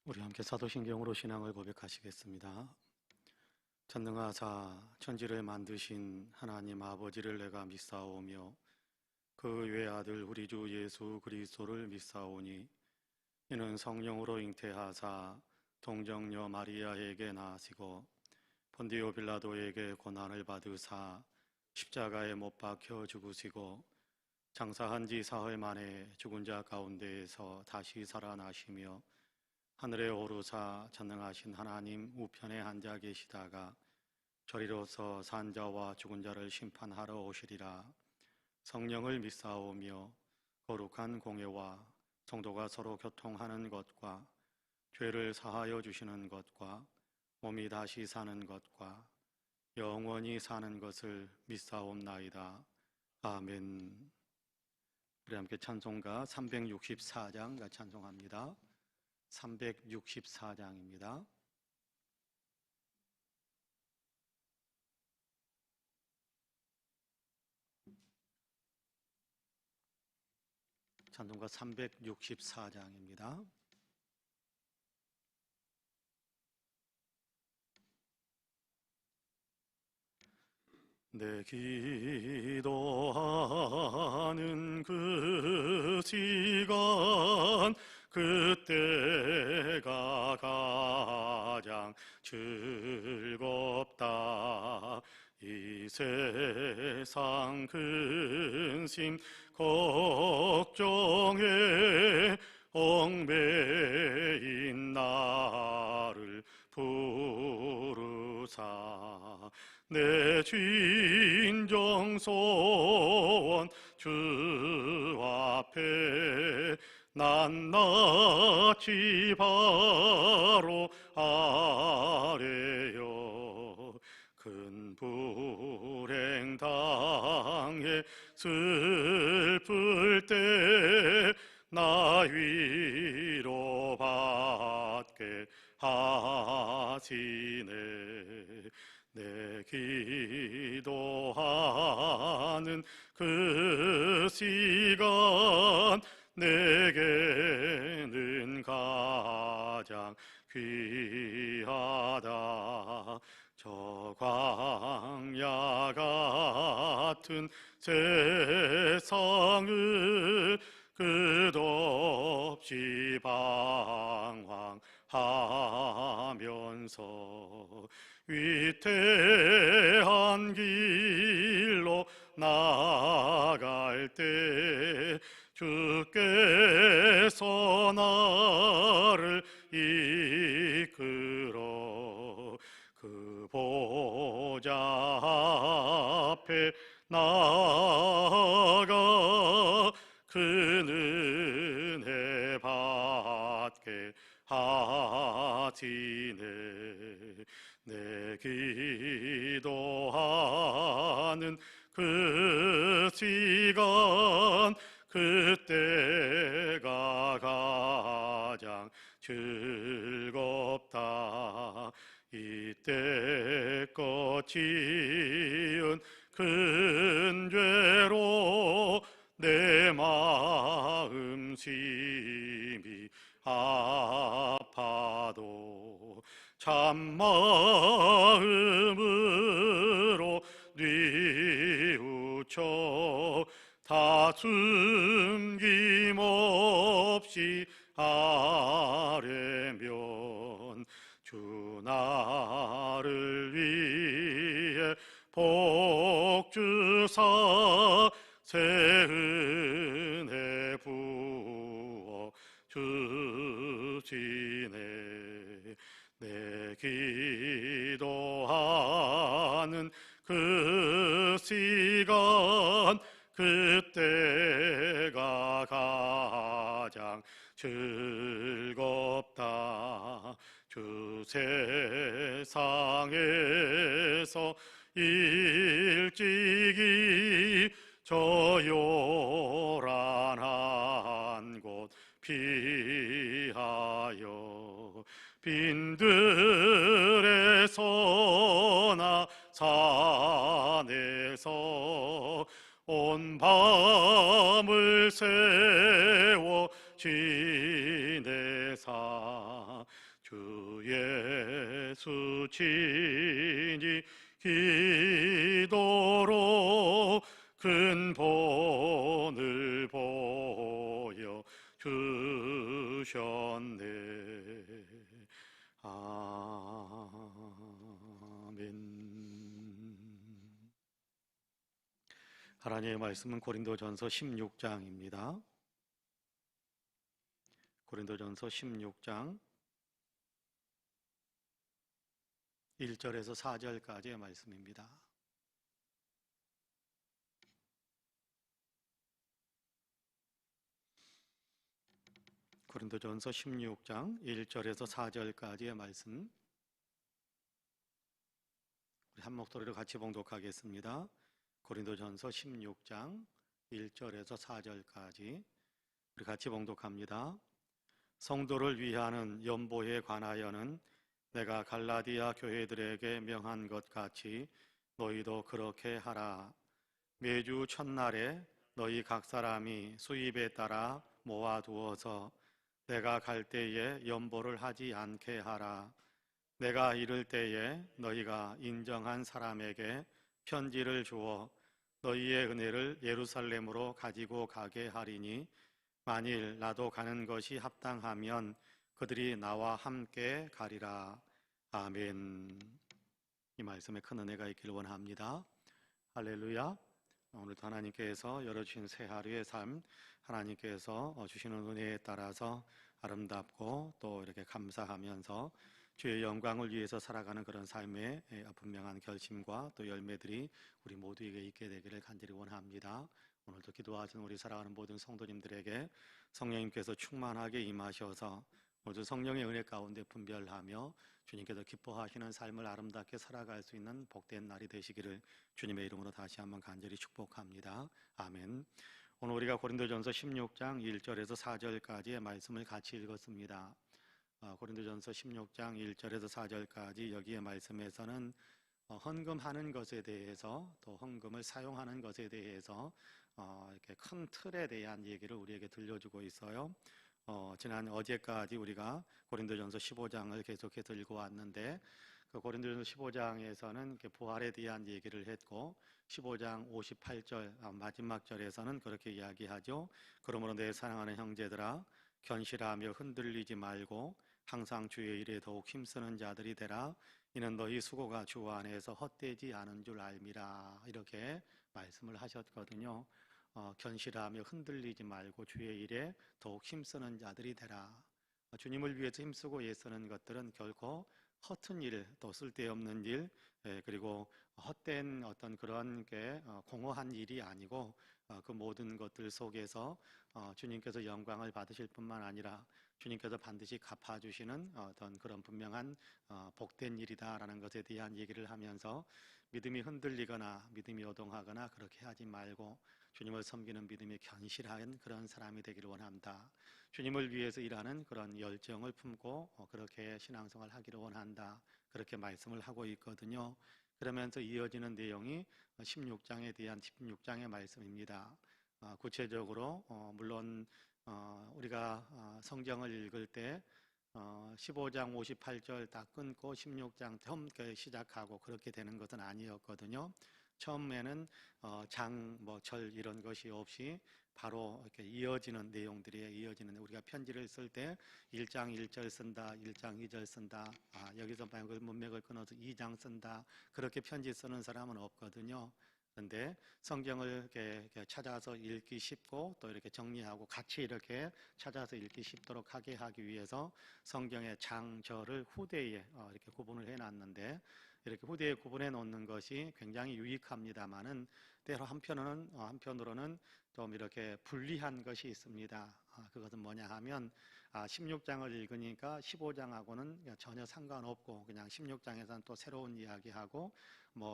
우리 함께 사도신경으로 신앙을 고백하시겠습니다. 전능하사 천지를 만드신 하나님 아버지를 내가 믿사오며 그 외아들 우리 주 예수 그리스도를 믿사오니 이는 성령으로 잉태하사 동정녀 마리아에게 나시고 본디오 빌라도에게 고난을 받으사 십자가에 못 박혀 죽으시고 장사한 지 사흘 만에 죽은 자 가운데에서 다시 살아나시며 하늘에 오르사 전능하신 하나님 우편에 앉아 계시다가 저리로서 산자와 죽은 자를 심판하러 오시리라. 성령을 믿사오며 거룩한 공예와 성도가 서로 교통하는 것과 죄를 사하여 주시는 것과 몸이 다시 사는 것과 영원히 사는 것을 믿사옵나이다. 아멘. 우리 함께 찬송가 364장 같이 찬송합니다. 364장입니다. 찬송가 364장입니다. 내 기도하는 그 시간 그때가 가장 즐겁다. 이 세상 근심 걱정에 얽매인 나를 부르사 내 진정 소원 주 앞에 낱낱이 바로 아뢰요. 큰 불행 당해 슬플 때 나 위로받게 하시네. 내 기도하는 그 시간 내게는 가장 귀하다. 저 광야 같은 세상을 끝없이 방황하면서 위태한 길로 나갈 때 주께서 나를 이끌어 그 보좌 앞에 나아가 그 은혜 받게 하시네. 내 기도하는 그 시간 그때가 가장 즐겁다. 이때껏 지은 큰 죄로 내 마음 심히 아파도 참마음으로 뉘우쳐 다 숨김없이 아뢰면 주 나를 위해 복 주사 새 은혜 부어 주시네. 내 기도하는 그 시간 그때가 가장 즐겁다. 주 세상에서 일찍이 저 요란한 곳 피하여 빈들에서나 산에서 온 밤을 새워 지내사 수치니 기도로 근본을 보여 주셨네. 아멘. 하나님의 말씀은 고린도전서 16장입니다. 고린도전서 16장 1절에서 4절까지의 말씀입니다. 고린도전서 16장 1절에서 4절까지의 말씀, 우리 한 목소리로 같이 봉독하겠습니다. 고린도전서 16장 1절에서 4절까지 우리 같이 봉독합니다. 성도를 위하는 연보에 관하여는 내가 갈라디아 교회들에게 명한 것 같이 너희도 그렇게 하라. 매주 첫날에 너희 각 사람이 수입에 따라 모아두어서 내가 갈 때에 연보를 하지 않게 하라. 내가 이를 때에 너희가 인정한 사람에게 편지를 주어 너희의 은혜를 예루살렘으로 가지고 가게 하리니 만일 나도 가는 것이 합당하면 그들이 나와 함께 가리라. 아멘. 이 말씀에 큰 은혜가 있기를 원합니다. 할렐루야. 오늘도 하나님께서 열어주신 새 하루의 삶, 하나님께서 주시는 은혜에 따라서 아름답고 또 이렇게 감사하면서 주의 영광을 위해서 살아가는 그런 삶의 분명한 결심과 또 열매들이 우리 모두에게 있게 되기를 간절히 원합니다. 오늘도 기도하신 우리 사랑하는 모든 성도님들에게 성령님께서 충만하게 임하셔서 모두 성령의 은혜 가운데 분별하며 주님께서 기뻐하시는 삶을 아름답게 살아갈 수 있는 복된 날이 되시기를 주님의 이름으로 다시 한번 간절히 축복합니다. 아멘. 오늘 우리가 고린도전서 16장 1절에서 4절까지의 말씀을 같이 읽었습니다. 고린도전서 16장 1절에서 4절까지 여기의 말씀에서는 헌금하는 것에 대해서 또 헌금을 사용하는 것에 대해서 이렇게 큰 틀에 대한 얘기를 우리에게 들려주고 있어요. 지난 어제까지 우리가 고린도전서 15장을 계속해서 읽어왔는데 그 고린도전서 15장에서는 부활에 대한 얘기를 했고 15장 58절 마지막 절에서는 그렇게 이야기하죠. 그러므로 내 사랑하는 형제들아 견실하며 흔들리지 말고 항상 주의 일에 더욱 힘쓰는 자들이 되라. 이는 너희 수고가 주 안에서 헛되지 않은 줄 알미라. 이렇게 말씀을 하셨거든요. 견실하며 흔들리지 말고 주의 일에 더욱 힘쓰는 자들이 되라. 주님을 위해서 힘쓰고 애쓰는 것들은 결코 허튼 일, 또 쓸데없는 일, 그리고 헛된 어떤 그런 게 공허한 일이 아니고 그 모든 것들 속에서 주님께서 영광을 받으실 뿐만 아니라 주님께서 반드시 갚아주시는 어떤 그런 분명한 복된 일이다라는 것에 대한 얘기를 하면서 믿음이 흔들리거나 믿음이 요동하거나 그렇게 하지 말고 주님을 섬기는 믿음이 견실한 그런 사람이 되기를 원한다. 주님을 위해서 일하는 그런 열정을 품고 그렇게 신앙생활을 하기를 원한다. 그렇게 말씀을 하고 있거든요. 그러면서 이어지는 내용이 16장에 대한 16장의 말씀입니다. 구체적으로 물론 우리가 성경을 읽을 때 15장 58절 다 끊고 16장 처음 시작하고 그렇게 되는 것은 아니었거든요. 처음에는 장, 절 이런 것이 없이 바로 이렇게 이어지는 내용들이 이어지는, 우리가 편지를 쓸 때 1장 1절 쓴다, 1장 2절 쓴다, 여기서 문맥을 끊어서 2장 쓴다, 그렇게 편지 쓰는 사람은 없거든요. 그런데 성경을 이렇게 찾아서 읽기 쉽고 또 이렇게 정리하고 같이 이렇게 찾아서 읽기 쉽도록 하게 하기 위해서 성경의 장절을 후대에 이렇게 구분을 해놨는데, 이렇게 후대에 구분해 놓는 것이 굉장히 유익합니다만은 때로 한편으로는 좀 이렇게 불리한 것이 있습니다. 그것은 뭐냐 하면 16장을 읽으니까 15장하고는 전혀 상관없고 그냥 16장에서는 또 새로운 이야기하고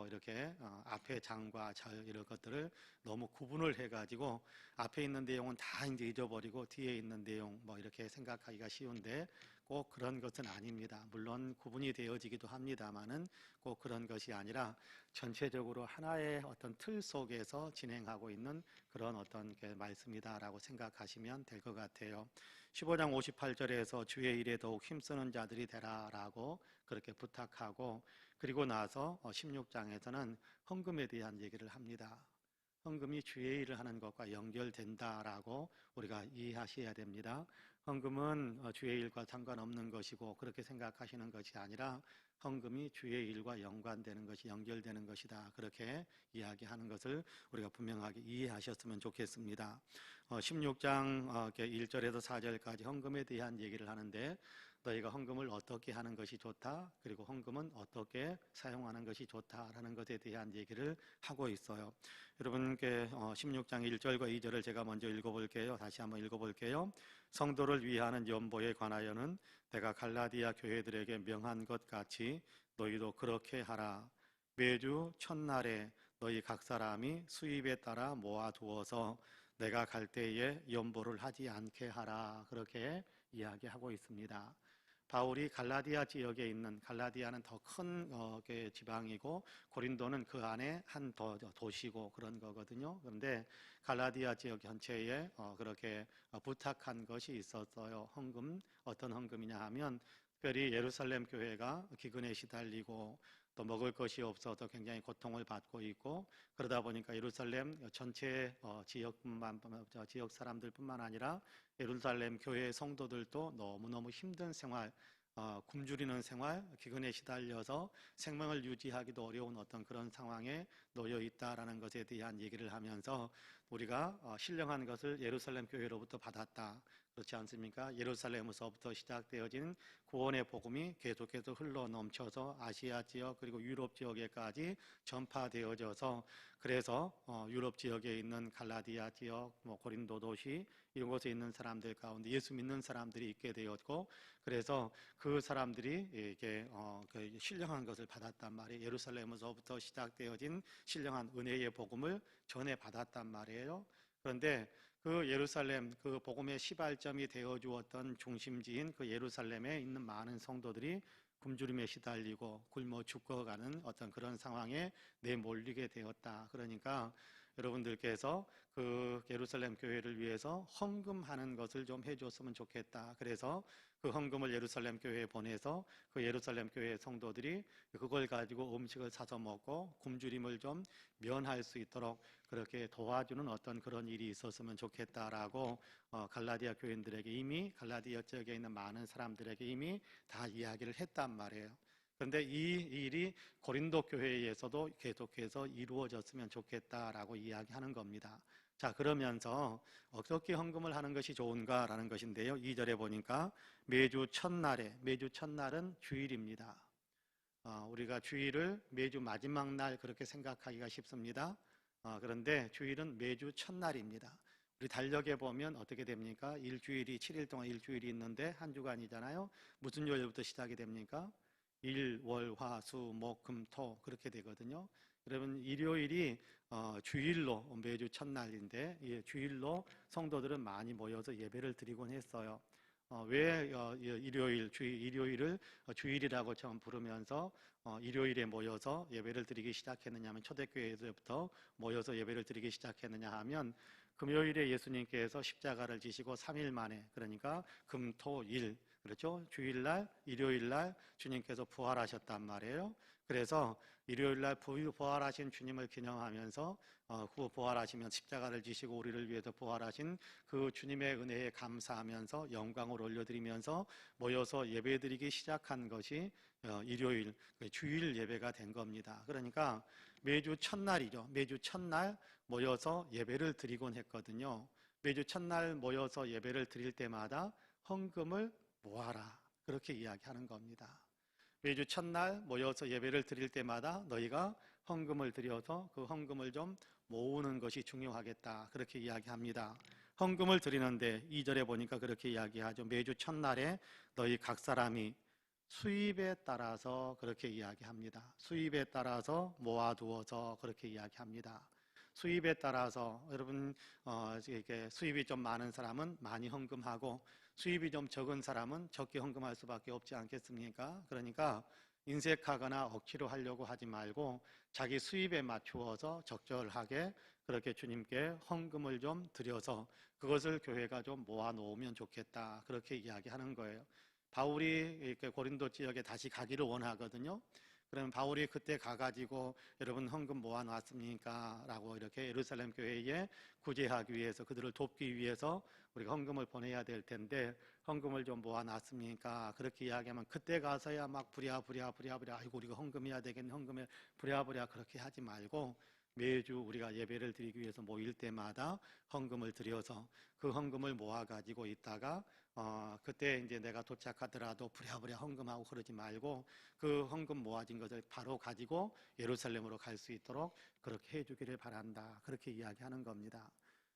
이렇게 앞에 장과 절 이런 것들을 너무 구분을 해가지고 앞에 있는 내용은 다 이제 잊어버리고 뒤에 있는 내용 이렇게 생각하기가 쉬운데 꼭 그런 것은 아닙니다. 물론 구분이 되어지기도 합니다만은 꼭 그런 것이 아니라 전체적으로 하나의 어떤 틀 속에서 진행하고 있는 그런 어떤 게 말씀이다라고 생각하시면 될 것 같아요. 15장 58절에서 주의 일에 더욱 힘쓰는 자들이 되라라고 그렇게 부탁하고, 그리고 나서 16장에서는 헌금에 대한 얘기를 합니다. 헌금이 주의 일을 하는 것과 연결된다라고 우리가 이해하셔야 됩니다. 헌금은 주의 일과 상관없는 것이고 그렇게 생각하시는 것이 아니라 헌금이 주의 일과 연관되는 것이, 연결되는 것이다, 그렇게 이야기하는 것을 우리가 분명하게 이해하셨으면 좋겠습니다. 16장 1절에서 4절까지 헌금에 대한 얘기를 하는데, 너희가 헌금을 어떻게 하는 것이 좋다, 그리고 헌금은 어떻게 사용하는 것이 좋다라는 것에 대한 얘기를 하고 있어요. 여러분께 16장 1절과 2절을 제가 먼저 읽어볼게요. 다시 한번 읽어볼게요. 성도를 위하는 연보에 관하여는 내가 갈라디아 교회들에게 명한 것 같이 너희도 그렇게 하라. 매주 첫날에 너희 각 사람이 수입에 따라 모아두어서 내가 갈 때에 연보를 하지 않게 하라. 그렇게 이야기하고 있습니다. 바울이 갈라디아 지역에 있는, 갈라디아는 더 큰 지방이고 고린도는 그 안에 한 도시고 그런 거거든요. 그런데 갈라디아 지역 전체에 그렇게 부탁한 것이 있었어요. 헌금, 어떤 헌금이냐 하면 특별히 예루살렘 교회가 기근에 시달리고 또 먹을 것이 없어서 굉장히 고통을 받고 있고, 그러다 보니까 예루살렘 전체 지역 사람들뿐만 아니라 예루살렘 교회 성도들도 너무너무 힘든 생활, 굶주리는 생활, 기근에 시달려서 생명을 유지하기도 어려운 어떤 그런 상황에 놓여 있다라는 것에 대한 얘기를 하면서, 우리가 신령한 것을 예루살렘 교회로부터 받았다, 그렇지 않습니까? 예루살렘에서부터 시작되어진 구원의 복음이 계속해서 흘러 넘쳐서 아시아 지역 그리고 유럽 지역에까지 전파되어져서, 그래서 유럽 지역에 있는 갈라디아 지역, 고린도 도시 이런 곳에 있는 사람들 가운데 예수 믿는 사람들이 있게 되었고, 그래서 그 사람들이 이게 그 신령한 것을 받았단 말이에요. 예루살렘에서부터 시작되어진 신령한 은혜의 복음을 전해 받았단 말이에요. 그런데 그 예루살렘, 그 복음의 시발점이 되어 주었던 중심지인 그 예루살렘에 있는 많은 성도들이 굶주림에 시달리고 굶어 죽어가는 어떤 그런 상황에 내몰리게 되었다. 그러니까 여러분들께서 그 예루살렘 교회를 위해서 헌금하는 것을 좀 해줬으면 좋겠다. 그래서 그 헌금을 예루살렘 교회에 보내서 그 예루살렘 교회 성도들이 그걸 가지고 음식을 사서 먹고 굶주림을 좀 면할 수 있도록 그렇게 도와주는 어떤 그런 일이 있었으면 좋겠다라고 갈라디아 교인들에게, 이미 갈라디아 지역에 있는 많은 사람들에게 이미 다 이야기를 했단 말이에요. 그런데 이 일이 고린도 교회에서도 계속해서 이루어졌으면 좋겠다라고 이야기하는 겁니다. 자, 그러면서 어떻게 헌금을 하는 것이 좋은가라는 것인데요. 2절에 보니까 매주 첫날은 주일입니다. 우리가 주일을 매주 마지막 날 그렇게 생각하기가 쉽습니다. 그런데 주일은 매주 첫날입니다. 우리 달력에 보면 어떻게 됩니까? 일주일이 7일 동안 일주일이 있는데 한 주간이잖아요. 무슨 요일부터 시작이 됩니까? 일, 월, 화, 수, 목, 금, 토 그렇게 되거든요. 여러분, 일요일이 주일로 매주 첫날인데, 주일로 성도들은 많이 모여서 예배를 드리곤 했어요. 왜 일요일을 주일이라고 처음 부르면서 일요일에 모여서 예배를 드리기 시작했느냐 하면, 초대교회에서부터 모여서 예배를 드리기 시작했느냐 하면, 금요일에 예수님께서 십자가를 지시고 3일 만에, 그러니까 금, 토, 일, 그렇죠? 주일날, 일요일날 주님께서 부활하셨단 말이에요. 그래서 일요일날 부활하신 주님을 기념하면서 그 부활하시면 십자가를 지시고 우리를 위해서 부활하신 그 주님의 은혜에 감사하면서 영광을 올려드리면서 모여서 예배드리기 시작한 것이 일요일, 주일 예배가 된 겁니다. 그러니까 매주 첫날이죠. 매주 첫날 모여서 예배를 드리곤 했거든요. 매주 첫날 모여서 예배를 드릴 때마다 헌금을 모아라, 그렇게 이야기하는 겁니다. 매주 첫날 모여서 예배를 드릴 때마다 너희가 헌금을 드려서 그 헌금을 좀 모으는 것이 중요하겠다, 그렇게 이야기합니다. 헌금을 드리는데 2절에 보니까 그렇게 이야기하죠. 매주 첫날에 너희 각 사람이 수입에 따라서 그렇게 이야기합니다. 수입에 따라서 모아두어서 그렇게 이야기합니다. 수입에 따라서, 여러분 이게 수입이 좀 많은 사람은 많이 헌금하고 수입이 좀 적은 사람은 적게 헌금할 수밖에 없지 않겠습니까? 그러니까 인색하거나 억지로 하려고 하지 말고 자기 수입에 맞추어서 적절하게 그렇게 주님께 헌금을 좀 드려서 그것을 교회가 좀 모아 놓으면 좋겠다. 그렇게 이야기하는 거예요. 바울이 이렇게 고린도 지역에 다시 가기를 원하거든요. 그러면 바울이 그때 가가지고 여러분 헌금 모아 놨습니까? 라고 이렇게 예루살렘 교회에 구제하기 위해서 그들을 돕기 위해서 우리가 헌금을 보내야 될 텐데 헌금을 좀 모아 놨습니까? 그렇게 이야기하면 그때 가서야 막 부랴부랴 아이고 우리가 헌금해야 되겠네 헌금에 부랴부랴 그렇게 하지 말고 매주 우리가 예배를 드리기 위해서 모일 때마다 헌금을 드려서 그 헌금을 모아 가지고 있다가 그때 이제 내가 도착하더라도 부랴부랴 헌금하고 그러지 말고 그 헌금 모아진 것을 바로 가지고 예루살렘으로 갈 수 있도록 그렇게 해주기를 바란다. 그렇게 이야기하는 겁니다.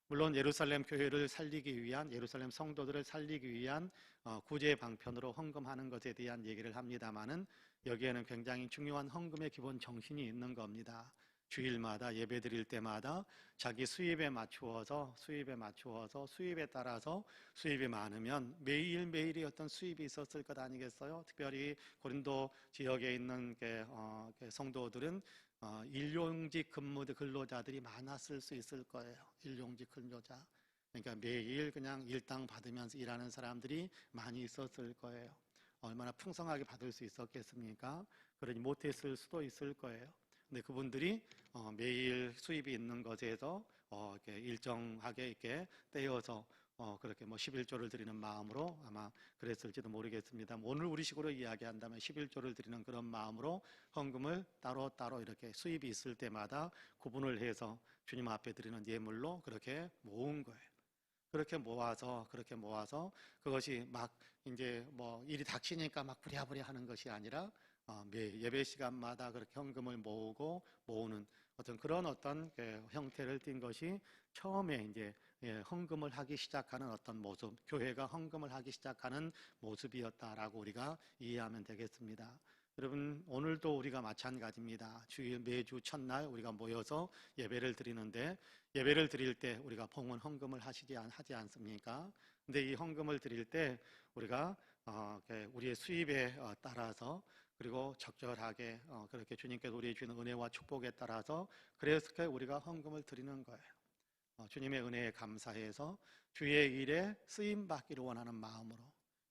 물론 예루살렘 교회를 살리기 위한 예루살렘 성도들을 살리기 위한 구제 방편으로 헌금하는 것에 대한 얘기를 합니다마는 여기에는 굉장히 중요한 헌금의 기본 정신이 있는 겁니다. 주일마다 예배 드릴 때마다 자기 수입에 맞추어서 수입에 따라서 수입이 많으면 매일매일의 어떤 수입이 있었을 것 아니겠어요? 특별히 고린도 지역에 있는 성도들은 일용직 근로자들이 많았을 수 있을 거예요. 일용직 근로자. 그러니까 매일 그냥 일당 받으면서 일하는 사람들이 많이 있었을 거예요. 얼마나 풍성하게 받을 수 있었겠습니까? 그러지 못했을 수도 있을 거예요. 근데 그분들이 매일 수입이 있는 것에서 이렇게 일정하게 이렇게 떼어서 그렇게 뭐 11조를 드리는 마음으로 아마 그랬을지도 모르겠습니다. 오늘 우리식으로 이야기한다면 11조를 드리는 그런 마음으로 헌금을 따로따로 이렇게 수입이 있을 때마다 구분을 해서 주님 앞에 드리는 예물로 그렇게 모은 거예요. 그렇게 모아서 그것이 막 이제 뭐 일이 닥치니까 막 부랴부랴 하는 것이 아니라 매 예배 시간마다 그렇게 헌금을 모으는 어떤 형태를 띈 것이 처음에 이제 헌금을 하기 시작하는 어떤 모습, 교회가 헌금을 하기 시작하는 모습이었다라고 우리가 이해하면 되겠습니다. 여러분 오늘도 우리가 마찬가지입니다. 주일 매주 첫날 우리가 모여서 예배를 드리는데 예배를 드릴 때 우리가 봉헌 헌금을 하지 않습니까? 근데 이 헌금을 드릴 때 우리가 우리의 수입에 따라서 그리고 적절하게 그렇게 주님께서 우리에게 주는 은혜와 축복에 따라서 그래서 우리가 헌금을 드리는 거예요. 주님의 은혜에 감사해서 주의 일에 쓰임 받기를 원하는 마음으로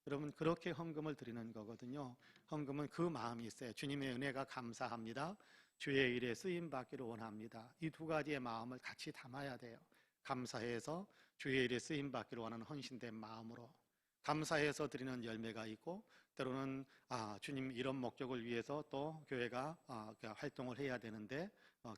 여러분 그렇게 헌금을 드리는 거거든요. 헌금은 그 마음이 있어요. 주님의 은혜가 감사합니다. 주의 일에 쓰임 받기를 원합니다. 이 두 가지의 마음을 같이 담아야 돼요. 감사해서 주의 일에 쓰임 받기를 원하는 헌신된 마음으로 감사해서 드리는 열매가 있고 때로는 주님 이런 목적을 위해서 또 교회가 활동을 해야 되는데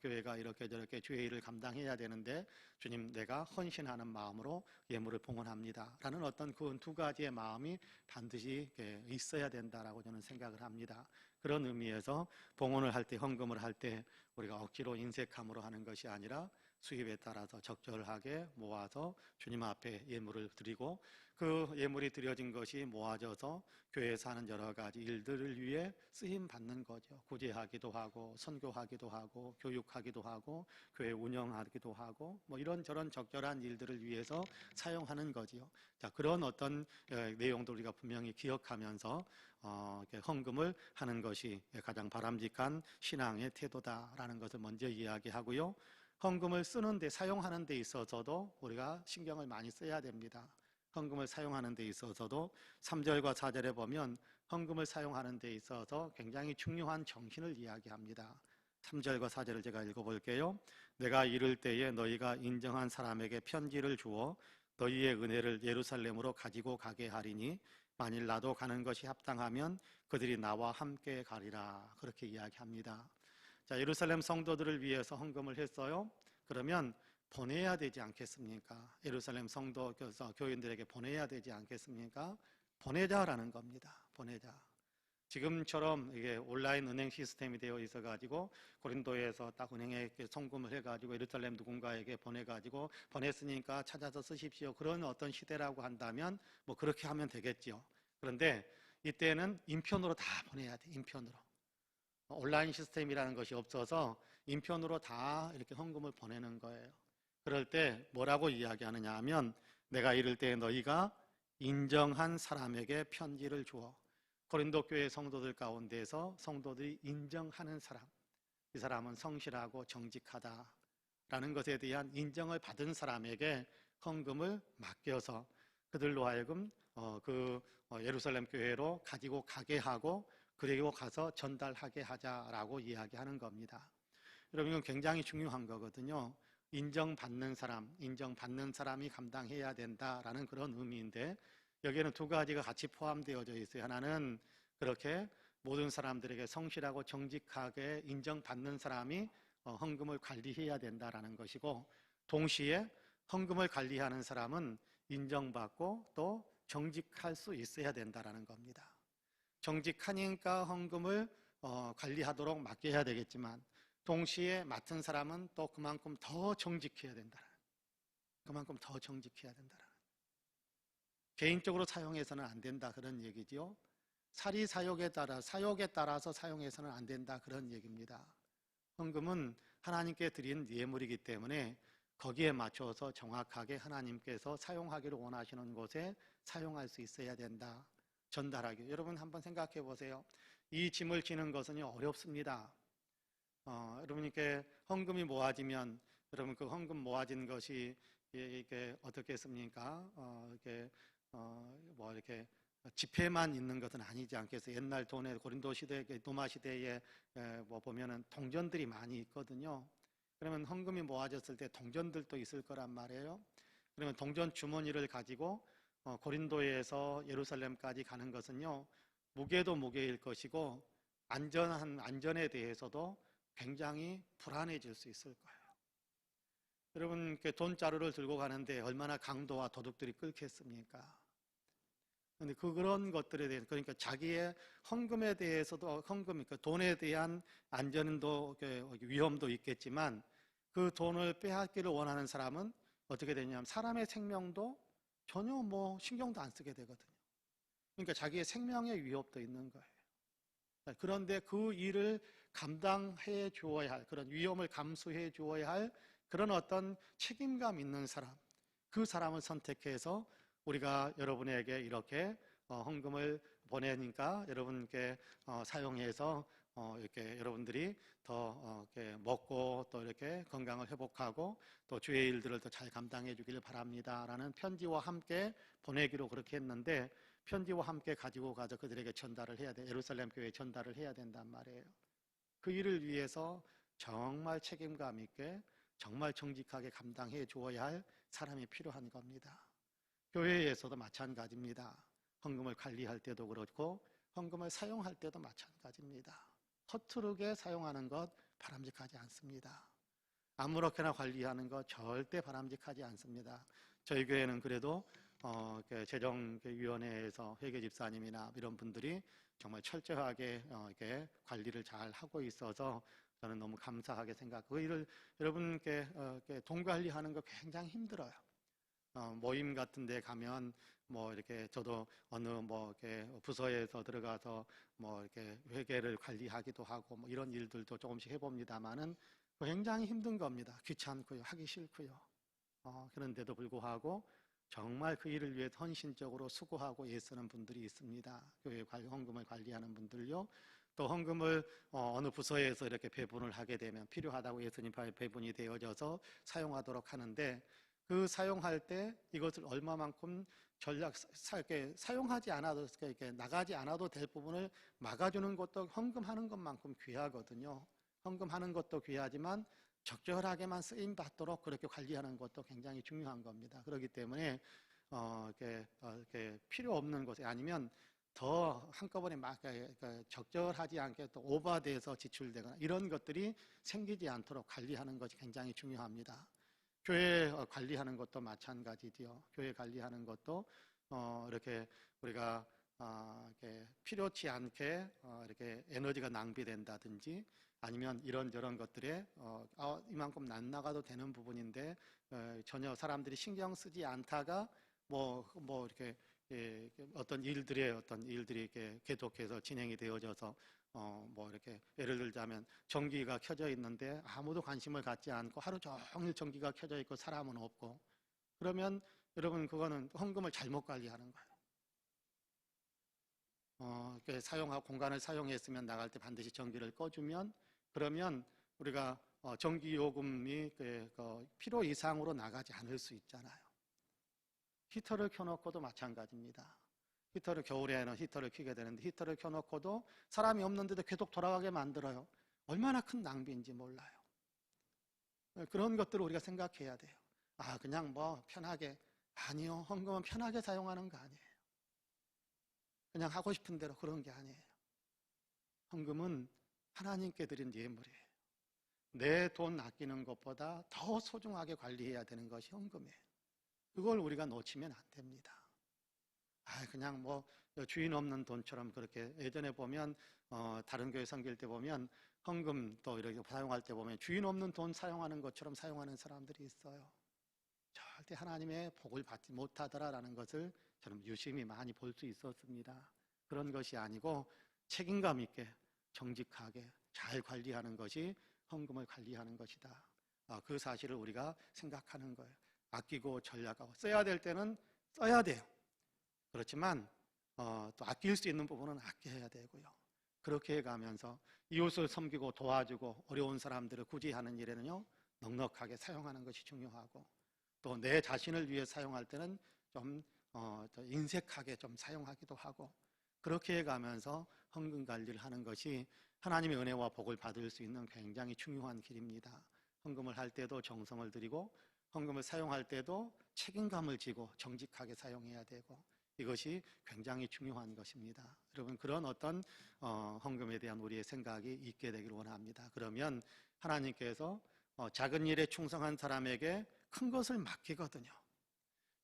교회가 이렇게 저렇게 주의 일을 감당해야 되는데 주님 내가 헌신하는 마음으로 예물을 봉헌합니다 라는 어떤 그 두 가지의 마음이 반드시 있어야 된다라고 저는 생각을 합니다. 그런 의미에서 봉헌을 할 때 헌금을 할 때 우리가 억지로 인색함으로 하는 것이 아니라 수입에 따라서 적절하게 모아서 주님 앞에 예물을 드리고 그 예물이 드려진 것이 모아져서 교회에서 하는 여러 가지 일들을 위해 쓰임 받는 거죠. 구제하기도 하고 선교하기도 하고 교육하기도 하고 교회 운영하기도 하고 뭐 이런저런 적절한 일들을 위해서 사용하는 거지요. 자, 그런 어떤 내용도 우리가 분명히 기억하면서 헌금을 하는 것이 가장 바람직한 신앙의 태도다라는 것을 먼저 이야기하고요. 헌금을 쓰는데 사용하는 데 있어서도 우리가 신경을 많이 써야 됩니다. 헌금을 사용하는 데 있어서도 3절과 4절에 보면 헌금을 사용하는 데 있어서 굉장히 중요한 정신을 이야기합니다. 3절과 4절을 제가 읽어볼게요. 내가 이를 때에 너희가 인정한 사람에게 편지를 주어 너희의 은혜를 예루살렘으로 가지고 가게 하리니 만일 나도 가는 것이 합당하면 그들이 나와 함께 가리라. 그렇게 이야기합니다. 자, 예루살렘 성도들을 위해서 헌금을 했어요. 그러면 보내야 되지 않겠습니까? 예루살렘 성도 교인들에게 보내야 되지 않겠습니까? 보내자라는 겁니다. 보내자. 지금처럼 이게 온라인 은행 시스템이 되어 있어가지고 고린도에서 딱 은행에 송금을 해가지고 예루살렘 누군가에게 보내가지고 보냈으니까 찾아서 쓰십시오. 그런 어떤 시대라고 한다면 뭐 그렇게 하면 되겠죠. 그런데 이때는 인편으로 다 보내야 돼. 인편으로. 온라인 시스템이라는 것이 없어서 인편으로 다 이렇게 헌금을 보내는 거예요. 그럴 때 뭐라고 이야기하느냐 하면 내가 이를 때 너희가 인정한 사람에게 편지를 주어 고린도 교회 성도들 가운데서 성도들이 인정하는 사람 이 사람은 성실하고 정직하다 된다라는 것에 대한 인정을 받은 사람에게 헌금을 맡겨서 그들로 하여금 예루살렘 교회로 가지고 가게 하고 그리고 가서 전달하게 하자라고 이야기하는 겁니다. 여러분, 이건 굉장히 중요한 거거든요. 인정받는 사람이 감당해야 된다라는 그런 의미인데, 여기에는 두 가지가 같이 포함되어져 있어요. 하나는 그렇게 모든 사람들에게 성실하고 정직하게 인정받는 사람이 헌금을 관리해야 된다라는 것이고, 동시에 헌금을 관리하는 사람은 인정받고 또 정직할 수 있어야 된다라는 겁니다. 정직하니까 헌금을 관리하도록 맡겨야 되겠지만, 동시에 맡은 사람은 또 그만큼 더 정직해야 된다. 그만큼 더 정직해야 된다. 개인적으로 사용해서는 안 된다, 그런 얘기죠. 사역에 따라서 사용해서는 안 된다, 그런 얘기입니다. 헌금은 하나님께 드린 예물이기 때문에 거기에 맞춰서 정확하게 하나님께서 사용하기를 원하시는 곳에 사용할 수 있어야 된다. 전달하기. 여러분 한번 생각해 보세요. 이 짐을 지는 것은 어렵습니다. 여러분께 헌금이 모아지면, 여러분 그 헌금 모아진 것이 이게 어떻겠습니까? 이렇게 지폐만 있는 것은 아니지 않겠어요? 옛날 고린도 시대, 로마 시대에 보면은 동전들이 많이 있거든요. 그러면 헌금이 모아졌을 때 동전들도 있을 거란 말이에요. 그러면 동전 주머니를 가지고 고린도에서 예루살렘까지 가는 것은요, 무게도 무게일 것이고 안전에 대해서도 굉장히 불안해질 수 있을 거예요. 여러분, 돈자루를 들고 가는데 얼마나 강도와 도둑들이 끓겠습니까? 근데 그런 것들에 대해서, 그러니까 자기의 헌금에 대해서도, 돈에 대한 안전도 위험도 있겠지만, 그 돈을 빼앗기를 원하는 사람은 어떻게 되냐면 사람의 생명도 전혀 신경도 안 쓰게 되거든요. 그러니까 자기의 생명의 위협도 있는 거예요. 그런데 그 일을 감당해 주어야 할, 그런 위험을 감수해 주어야 할 그런 어떤 책임감 있는 사람, 그 사람을 선택해서 우리가 여러분에게 이렇게 헌금을 보내니까 여러분께 사용해서 이렇게 여러분들이 더 이렇게 먹고 또 이렇게 건강을 회복하고 또 주의 일들을 더 잘 감당해 주기를 바랍니다라는 편지와 함께 보내기로 그렇게 했는데, 편지와 함께 가지고 가서 그들에게 전달을 해야 돼. 예루살렘 교회에 전달을 해야 된단 말이에요. 그 일을 위해서 정말 책임감 있게, 정말 정직하게 감당해 주어야 할 사람이 필요한 겁니다. 교회에서도 마찬가지입니다. 헌금을 관리할 때도 그렇고 헌금을 사용할 때도 마찬가지입니다. 허투루게 사용하는 것 바람직하지 않습니다. 아무렇게나 관리하는 것 절대 바람직하지 않습니다. 저희 교회는 그래도 재정위원회에서 회계집사님이나 이런 분들이 정말 철저하게 이렇게 관리를 잘 하고 있어서 저는 너무 감사하게 생각하고, 그 일을 여러분께 돈 관리하는 거 굉장히 힘들어요. 모임 같은 데 가면 이렇게 저도 어느 이렇게 부서에서 들어가서 이렇게 회계를 관리하기도 하고 이런 일들도 조금씩 해봅니다만은 굉장히 힘든 겁니다. 귀찮고요, 하기 싫고요. 그런데도 불구하고 정말 그 일을 위해 헌신적으로 수고하고 애쓰는 분들이 있습니다. 교회 헌금을 관리하는 분들요. 또 헌금을 어느 부서에서 이렇게 배분을 하게 되면 필요하다고 예수님 배분이 되어져서 사용하도록 하는데, 그 사용할 때 이것을 얼마만큼 사용하지 않아도, 이렇게 나가지 않아도 될 부분을 막아주는 것도 헌금하는 것만큼 귀하거든요. 헌금하는 것도 귀하지만 적절하게만 쓰임 받도록 그렇게 관리하는 것도 굉장히 중요한 겁니다. 그렇기 때문에 이렇게 필요 없는 곳에, 아니면 더 한꺼번에 적절하지 않게 또 오버돼서 지출되거나 이런 것들이 생기지 않도록 관리하는 것이 굉장히 중요합니다. 교회 관리하는 것도 마찬가지지요. 교회 관리하는 것도 이렇게 우리가 이렇게 필요치 않게 이렇게 에너지가 낭비된다든지, 아니면 이런저런 것들에 이만큼 안 나가도 되는 부분인데 전혀 사람들이 신경 쓰지 않다가 이렇게 어떤 일들이 이렇게 계속해서 진행이 되어져서 이렇게 예를 들자면 전기가 켜져 있는데 아무도 관심을 갖지 않고 하루 종일 전기가 켜져 있고 사람은 없고, 그러면 여러분 그거는 헌금을 잘못 관리하는 거예요. 공간을 사용했으면 나갈 때 반드시 전기를 꺼주면, 그러면 우리가 전기요금이 필요 이상으로 나가지 않을 수 있잖아요. 히터를 켜놓고도 마찬가지입니다. 겨울에는 히터를 켜게 되는데 히터를 켜놓고도 사람이 없는데도 계속 돌아가게 만들어요. 얼마나 큰 낭비인지 몰라요. 그런 것들을 우리가 생각해야 돼요. 그냥 편하게. 아니요. 헌금은 편하게 사용하는 거 아니에요. 그냥 하고 싶은 대로 그런 게 아니에요. 헌금은 하나님께 드린 예물이에요. 내 돈 아끼는 것보다 더 소중하게 관리해야 되는 것이 헌금이에요. 그걸 우리가 놓치면 안 됩니다. 그냥 주인 없는 돈처럼 그렇게 예전에 보면 다른 교회 섬길 때 보면 헌금 또 이렇게 사용할 때 보면 주인 없는 돈 사용하는 것처럼 사용하는 사람들이 있어요. 절대 하나님의 복을 받지 못하더라라는 것을 저는 유심히 많이 볼 수 있었습니다. 그런 것이 아니고 책임감 있게 정직하게 잘 관리하는 것이 헌금을 관리하는 것이다. 그 사실을 우리가 생각하는 거예요. 아끼고 전략하고 써야 될 때는 써야 돼요. 그렇지만 또 아낄 수 있는 부분은 아껴야 되고요. 그렇게 해가면서 이웃을 섬기고 도와주고 어려운 사람들을 구제하는 일에는요 넉넉하게 사용하는 것이 중요하고, 또 내 자신을 위해 사용할 때는 좀 인색하게 좀 사용하기도 하고, 그렇게 해가면서 헌금 관리를 하는 것이 하나님의 은혜와 복을 받을 수 있는 굉장히 중요한 길입니다. 헌금을 할 때도 정성을 들이고 헌금을 사용할 때도 책임감을 지고 정직하게 사용해야 되고, 이것이 굉장히 중요한 것입니다. 여러분, 그런 어떤 헌금에 대한 우리의 생각이 있게 되기를 원합니다. 그러면 하나님께서 작은 일에 충성한 사람에게 큰 것을 맡기거든요.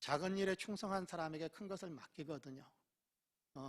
작은 일에 충성한 사람에게 큰 것을 맡기거든요.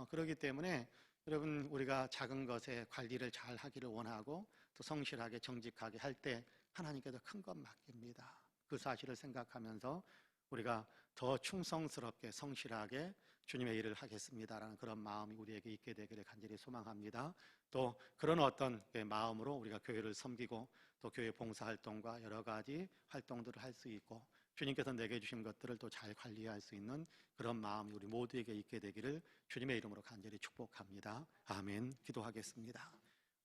그렇기 때문에 여러분, 우리가 작은 것에 관리를 잘 하기를 원하고 또 성실하게 정직하게 할 때 하나님께서 큰 것 맡깁니다. 그 사실을 생각하면서 우리가 더 충성스럽게 성실하게 주님의 일을 하겠습니다라는 그런 마음이 우리에게 있게 되기를 간절히 소망합니다. 또 그런 어떤 마음으로 우리가 교회를 섬기고 또 교회 봉사활동과 여러 가지 활동들을 할 수 있고, 주님께서 내게 주신 것들을 또 잘 관리할 수 있는 그런 마음이 우리 모두에게 있게 되기를 주님의 이름으로 간절히 축복합니다. 아멘. 기도하겠습니다.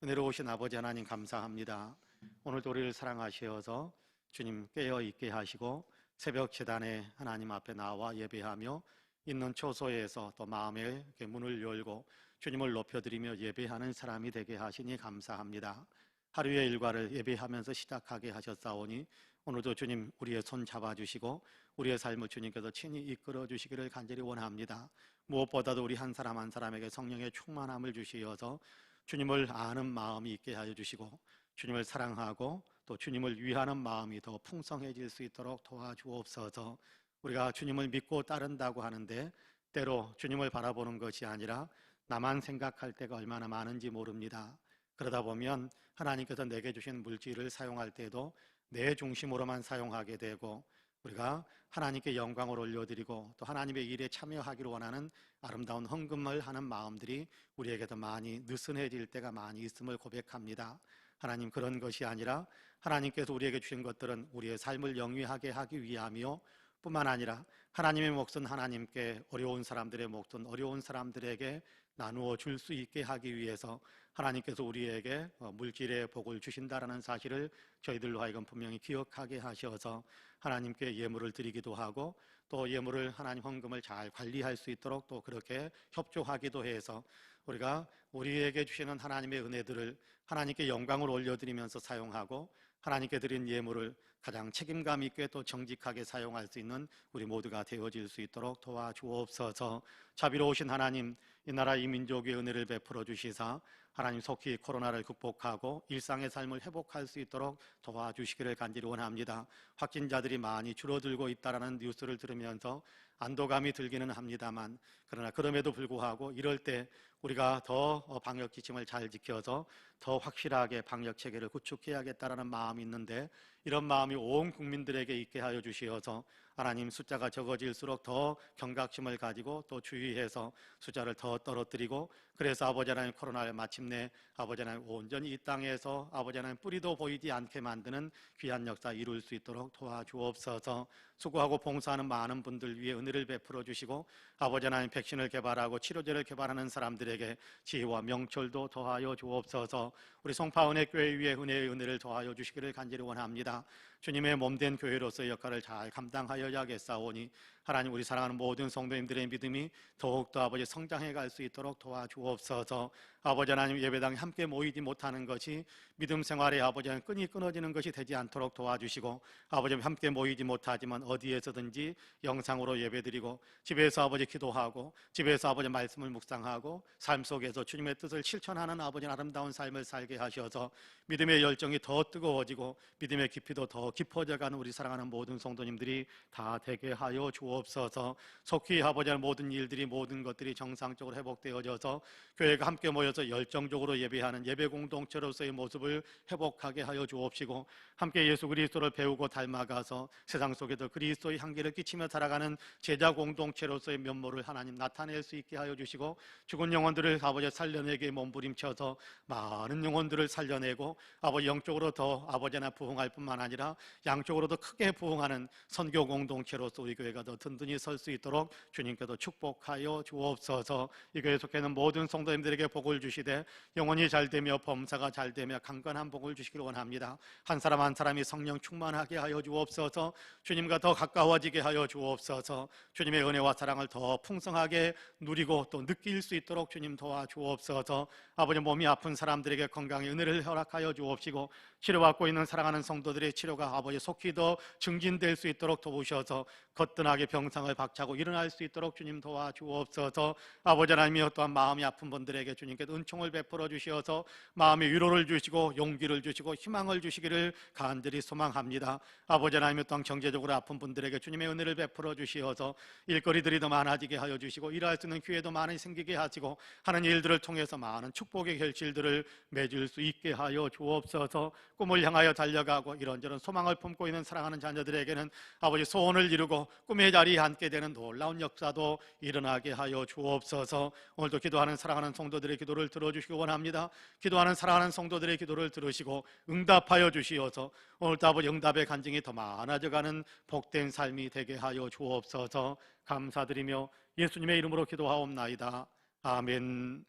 은혜로우신 아버지 하나님, 감사합니다. 오늘도 우리를 사랑하셔서 주님 깨어 있게 하시고 새벽 제단에 하나님 앞에 나와 예배하며 있는 초소에서 또 마음의 문을 열고 주님을 높여드리며 예배하는 사람이 되게 하시니 감사합니다. 하루의 일과를 예배하면서 시작하게 하셨사오니 오늘도 주님 우리의 손 잡아주시고 우리의 삶을 주님께서 친히 이끌어 주시기를 간절히 원합니다. 무엇보다도 우리 한 사람 한 사람에게 성령의 충만함을 주시어서 주님을 아는 마음이 있게 하여 주시고 주님을 사랑하고 또 주님을 위하는 마음이 더 풍성해질 수 있도록 도와주옵소서. 우리가 주님을 믿고 따른다고 하는데 때로 주님을 바라보는 것이 아니라 나만 생각할 때가 얼마나 많은지 모릅니다. 그러다 보면 하나님께서 내게 주신 물질을 사용할 때도 내 중심으로만 사용하게 되고, 우리가 하나님께 영광을 올려드리고 또 하나님의 일에 참여하기를 원하는 아름다운 헌금을 하는 마음들이 우리에게도 많이 느슨해질 때가 많이 있음을 고백합니다. 하나님, 그런 것이 아니라 하나님께서 우리에게 주신 것들은 우리의 삶을 영위하게 하기 위함이요 뿐만 아니라 하나님의 몫은 하나님께, 어려운 사람들의 몫은 어려운 사람들에게 나누어 줄 수 있게 하기 위해서 하나님께서 우리에게 물질의 복을 주신다라는 사실을 저희들로 하여금 분명히 기억하게 하셔서 하나님께 예물을 드리기도 하고 또 예물을 하나님 헌금을 잘 관리할 수 있도록 또 그렇게 협조하기도 해서 우리가 우리에게 주시는 하나님의 은혜들을 하나님께 영광을 올려드리면서 사용하고 하나님께 드린 예물을 가장 책임감 있게 또 정직하게 사용할 수 있는 우리 모두가 되어질 수 있도록 도와주옵소서. 자비로우신 하나님, 이 나라 이 민족의 은혜를 베풀어 주시사 하나님 속히 코로나를 극복하고 일상의 삶을 회복할 수 있도록 도와주시기를 간절히 원합니다. 확진자들이 많이 줄어들고 있다는 뉴스를 들으면서 안도감이 들기는 합니다만, 그러나 그럼에도 불구하고 이럴 때 우리가 더 방역 지침을 잘 지켜서 더 확실하게 방역 체계를 구축해야겠다는 마음이 있는데, 이런 마음이 온 국민들에게 있게 하여 주시어서 하나님, 숫자가 적어질수록 더 경각심을 가지고 또 주의해서 숫자를 더 떨어뜨리고, 그래서 아버지 하나님, 코로나를 마침내 아버지 하나님 온전히 이 땅에서 아버지 하나님 뿌리도 보이지 않게 만드는 귀한 역사 이룰 수 있도록 도와주옵소서. 수고하고 봉사하는 많은 분들 위해 은혜를 베풀어 주시고 아버지 하나님 백신을 개발하고 치료제를 개발하는 사람들에게 지혜와 명철도 더하여 주옵소서. 우리 송파은혜 교회 위에 은혜의 은혜를 더하여 주시기를 간절히 원합니다. 주님의 몸된 교회로서의 역할을 잘 감당하여야겠사오니 하나님 우리 사랑하는 모든 성도님들의 믿음이 더욱더 아버지 성장해 갈 수 있도록 도와주옵소서. 아버지 하나님 예배당에 함께 모이지 못하는 것이 믿음 생활에 아버지 하나님 끈이 끊어지는 것이 되지 않도록 도와주시고 아버지 함께 모이지 못하지만 어디에서든지 영상으로 예배드리고 집에서 아버지 기도하고 집에서 아버지 말씀을 묵상하고 삶 속에서 주님의 뜻을 실천하는 아버지 아름다운 삶을 살게 하셔서 믿음의 열정이 더 뜨거워지고 믿음의 깊이도 더 깊어져가는 우리 사랑하는 모든 성도님들이 다 되게 하여 주옵소서. 속히 아버지 모든 일들이 모든 것들이 정상적으로 회복되어져서 교회가 함께 모여서 열정적으로 예배하는 예배 공동체로서의 모습을 회복하게 하여 주옵시고 함께 예수 그리스도를 배우고 닮아가서 세상 속에도 그리스도의 향기를 끼치며 살아가는 제자 공동체로서의 면모를 하나님 나타낼 수 있게 하여 주시고 죽은 영혼들을 아버지 살려내게 몸부림쳐서 많은 영혼들을 살려내고 아버지 영적으로 더 아버지 하나 부흥할 뿐만 아니라 양쪽으로도 크게 부흥하는 선교 공동체로서 우리 교회가 더 든든히 설 수 있도록 주님께서 축복하여 주옵소서. 이 교회에 속해 있는 모든 성도님들에게 복을 주시되 영혼이 잘되며 범사가 잘되며 강건한 복을 주시기를 원합니다. 한 사람 한 사람이 성령 충만하게 하여 주옵소서. 주님과 더 가까워지게 하여 주옵소서. 주님의 은혜와 사랑을 더 풍성하게 누리고 또 느낄 수 있도록 주님 도와주옵소서. 아버지 몸이 아픈 사람들에게 건강의 은혜를 허락하여 주옵시고 치료받고 있는 사랑하는 성도들의 치료가 아버지 속히 더 증진될 수 있도록 도우셔서 거뜬하게 병상을 박차고 일어날 수 있도록 주님 도와주옵소서. 아버지 하나님이여 또한 마음이 아픈 분들에게 주님께서 은총을 베풀어 주시어서 마음의 위로를 주시고 용기를 주시고 희망을 주시기를 간절히 소망합니다. 아버지 하나님이여 또한 경제적으로 아픈 분들에게 주님의 은혜를 베풀어 주시어서 일거리들이 더 많아지게 하여 주시고 일할 수 있는 기회도 많이 생기게 하시고 하는 일들을 통해서 많은 축복의 결실들을 맺을 수 있게 하여 주옵소서. 꿈을 향하여 달려가고 이런저런 소망을 품고 있는 사랑하는 자녀들에게는 아버지 소원을 이루고 꿈의 자리에 앉게 되는 놀라운 역사도 일어나게 하여 주옵소서. 오늘도 기도하는 사랑하는 성도들의 기도를 들어주시기 원합니다. 기도하는 사랑하는 성도들의 기도를 들으시고 응답하여 주시어서 오늘도 아버지 응답의 간증이 더 많아져가는 복된 삶이 되게 하여 주옵소서. 감사드리며 예수님의 이름으로 기도하옵나이다. 아멘.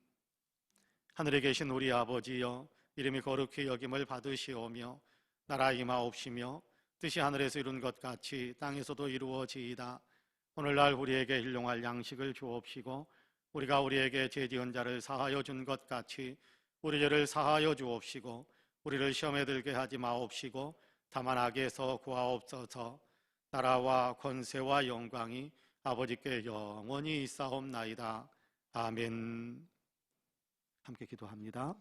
하늘에 계신 우리 아버지여, 이름이 거룩히 여김을 받으시오며 나라 임하옵시며 뜻이 하늘에서 이룬 것 같이 땅에서도 이루어지이다. 오늘날 우리에게 일용할 양식을 주옵시고 우리가 우리에게 죄 지은 자를 사하여 준 것 같이 우리 죄를 사하여 주옵시고 우리를 시험에 들게 하지 마옵시고 다만 악에서 구하옵소서. 나라와 권세와 영광이 아버지께 영원히 있사옵나이다. 아멘. 함께 기도합니다.